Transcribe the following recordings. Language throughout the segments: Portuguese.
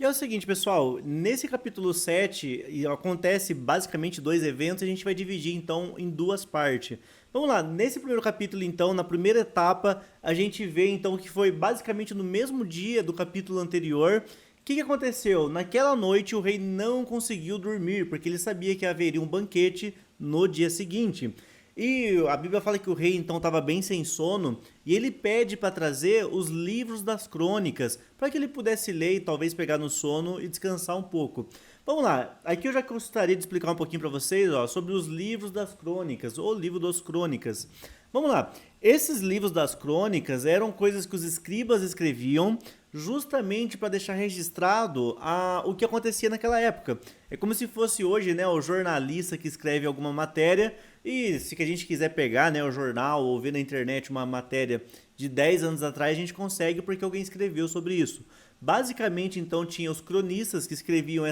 E é o seguinte, pessoal, nesse capítulo 7 acontece basicamente dois eventos e a gente vai dividir então em duas partes. Vamos lá, nesse primeiro capítulo então, na primeira etapa, a gente vê então que foi basicamente no mesmo dia do capítulo anterior. O que aconteceu? Naquela noite o rei não conseguiu dormir, porque ele sabia que haveria um banquete no dia seguinte. E a Bíblia fala que o rei então estava bem sem sono e ele pede para trazer os livros das crônicas para que ele pudesse ler e talvez pegar no sono e descansar um pouco. Vamos lá, aqui eu já gostaria de explicar um pouquinho para vocês sobre os livros das crônicas, ou livro dos crônicas. Vamos lá, esses livros das crônicas eram coisas que os escribas escreviam justamente para deixar registrado o que acontecia naquela época. É como se fosse hoje, né, o jornalista que escreve alguma matéria e se que a gente quiser pegar, né, o jornal ou ver na internet uma matéria de 10 anos atrás, a gente consegue porque alguém escreveu sobre isso. Basicamente, então, tinha os cronistas que escreviam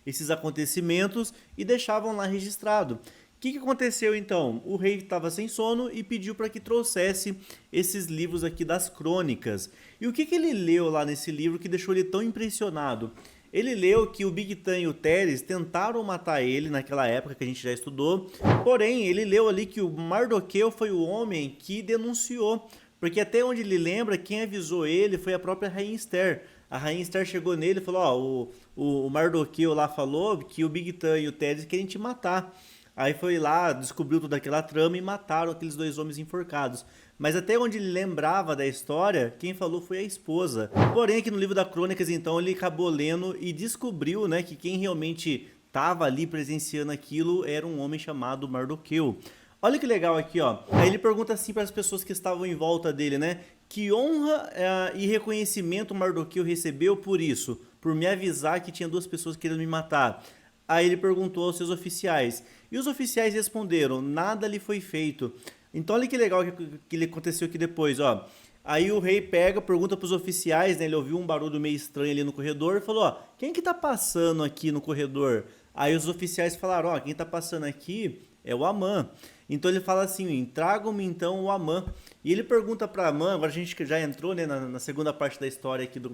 esses acontecimentos e deixavam lá registrado. O que aconteceu então? O rei estava sem sono e pediu para que trouxesse esses livros aqui das crônicas. E o que ele leu lá nesse livro que deixou ele tão impressionado? Ele leu que o Bigtan e o Teres tentaram matar ele naquela época que a gente já estudou, porém ele leu ali que o Mardoqueu foi o homem que denunciou, porque até onde ele lembra, quem avisou ele foi a própria Rainha Esther. A Rainha Esther chegou nele e falou, ó, o Mardoqueu lá falou que o Bigtan e o Teres querem te matar. Aí foi lá, descobriu toda aquela trama e mataram aqueles dois homens enforcados. Mas até onde ele lembrava da história, quem falou foi a esposa. Porém, aqui no livro da Crônicas, então, ele acabou lendo e descobriu, né, que quem realmente estava ali presenciando aquilo era um homem chamado Mardoqueu. Olha que legal aqui, ó. Aí ele pergunta assim para as pessoas que estavam em volta dele, né? Que honra e reconhecimento Mardoqueu recebeu por isso? Por me avisar que tinha duas pessoas querendo me matar. Aí ele perguntou aos seus oficiais. E os oficiais responderam: nada lhe foi feito. Então olha que legal que aconteceu aqui depois, ó. Aí o rei pega, pergunta para os oficiais, né? Ele ouviu um barulho meio estranho ali no corredor e falou: ó, quem que tá passando aqui no corredor? Aí os oficiais falaram: ó, quem tá passando aqui é o Amã. Então ele fala assim: tragam-me então o Amã. E ele pergunta para Amã, agora a gente que já entrou, né, na segunda parte da história aqui do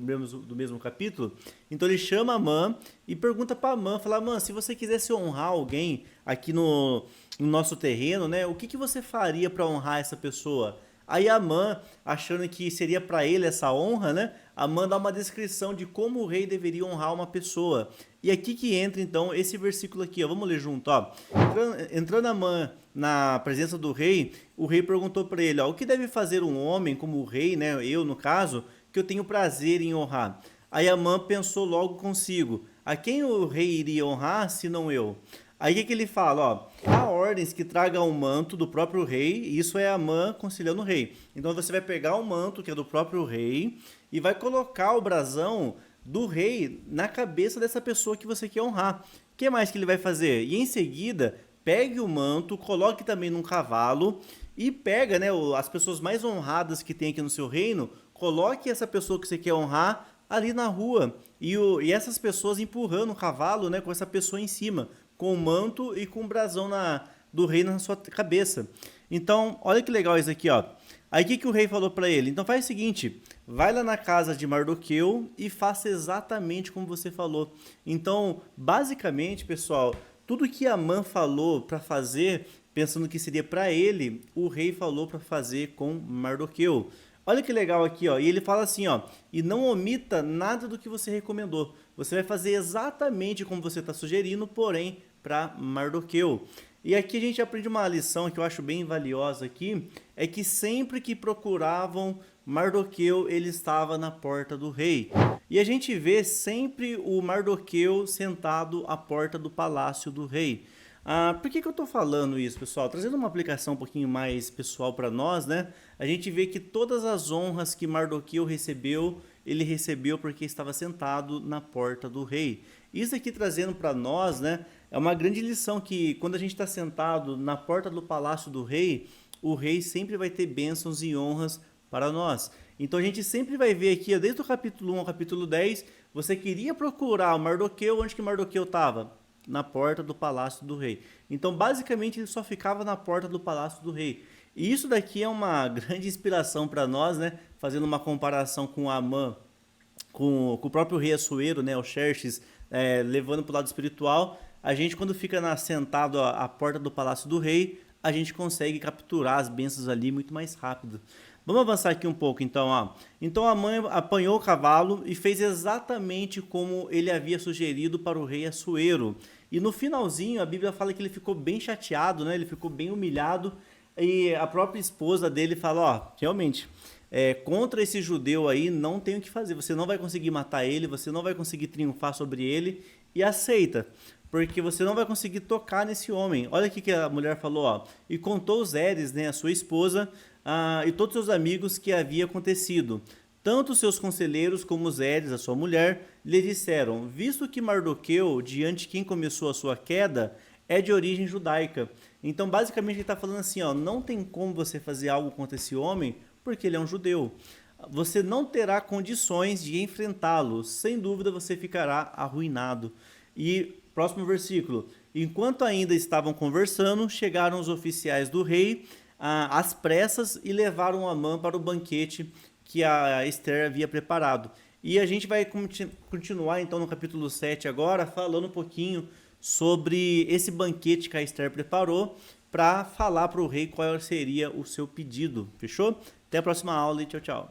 mesmo capítulo. Então ele chama Amã e pergunta para Amã, fala: Amã, se você quisesse honrar alguém aqui no nosso terreno, né, o que você faria para honrar essa pessoa? Aí Amã, achando que seria para ele essa honra, né? Amã dá uma descrição de como o rei deveria honrar uma pessoa. E aqui que entra então esse versículo aqui, ó. Vamos ler junto, ó. Entrando Amã na presença do rei, o rei perguntou para ele, ó, o que deve fazer um homem como o rei, né? Eu no caso, que eu tenho prazer em honrar. Aí Amã pensou logo consigo, a quem o rei iria honrar, se não eu? Aí o que ele fala, ó, há ordens que tragam o manto do próprio rei, e isso é Amã conciliando o rei. Então você vai pegar o manto que é do próprio rei e vai colocar o brasão do rei na cabeça dessa pessoa que você quer honrar. O que mais que ele vai fazer? E em seguida, pegue o manto, coloque também num cavalo e pega, né, as pessoas mais honradas que tem aqui no seu reino, coloque essa pessoa que você quer honrar ali na rua e essas pessoas empurrando o cavalo, né, com essa pessoa em cima, com o manto e com o brasão do rei na sua cabeça. Então, olha que legal isso aqui, ó. Aí o que o rei falou para ele? Então faz o seguinte, vai lá na casa de Mardoqueu e faça exatamente como você falou. Então, basicamente, pessoal, tudo que Amã falou para fazer, pensando que seria para ele, o rei falou para fazer com Mardoqueu. Olha que legal aqui, ó. E ele fala assim, ó, e não omita nada do que você recomendou. Você vai fazer exatamente como você está sugerindo, porém para Mardoqueu. E aqui a gente aprende uma lição que eu acho bem valiosa aqui, é que sempre que procuravam Mardoqueu, ele estava na porta do rei. E a gente vê sempre o Mardoqueu sentado à porta do palácio do rei. Por que eu estou falando isso, pessoal? Trazendo uma aplicação um pouquinho mais pessoal para nós, né? A gente vê que todas as honras que Mardoqueu recebeu, ele recebeu porque estava sentado na porta do rei. Isso aqui trazendo para nós, né? É uma grande lição que quando a gente está sentado na porta do palácio do rei, o rei sempre vai ter bênçãos e honras para nós. Então a gente sempre vai ver aqui, desde o capítulo 1 ao capítulo 10, você queria procurar o Mardoqueu, onde que Mardoqueu estava? Na porta do palácio do rei. Então basicamente ele só ficava na porta do palácio do rei. E isso daqui é uma grande inspiração para nós, né? Fazendo uma comparação com Amã com o próprio rei Assuero, né, o Xerxes, levando para o lado espiritual, a gente quando fica sentado à porta do palácio do rei, a gente consegue capturar as bênçãos ali muito mais rápido. Vamos avançar aqui um pouco, então, ó. Então a mãe apanhou o cavalo e fez exatamente como ele havia sugerido para o rei Assuero. E no finalzinho, a Bíblia fala que ele ficou bem chateado, né? Ele ficou bem humilhado. E a própria esposa dele fala, ó, realmente, contra esse judeu aí não tem o que fazer. Você não vai conseguir matar ele, você não vai conseguir triunfar sobre ele. E aceita, porque você não vai conseguir tocar nesse homem. Olha o que a mulher falou, ó. E contou Zeres, né, a sua esposa, e todos os seus amigos que havia acontecido. Tanto seus conselheiros como Zeres, a sua mulher, lhe disseram, visto que Mardoqueu, diante de quem começou a sua queda, é de origem judaica. Então, basicamente, ele está falando assim, ó, não tem como você fazer algo contra esse homem, porque ele é um judeu. Você não terá condições de enfrentá-lo, sem dúvida você ficará arruinado. E, próximo versículo, enquanto ainda estavam conversando, chegaram os oficiais do rei, às pressas, e levaram Amã para o banquete que a Esther havia preparado. E a gente vai continuar então no capítulo 7 agora, falando um pouquinho sobre esse banquete que a Esther preparou para falar para o rei qual seria o seu pedido. Fechou? Até a próxima aula e tchau, tchau.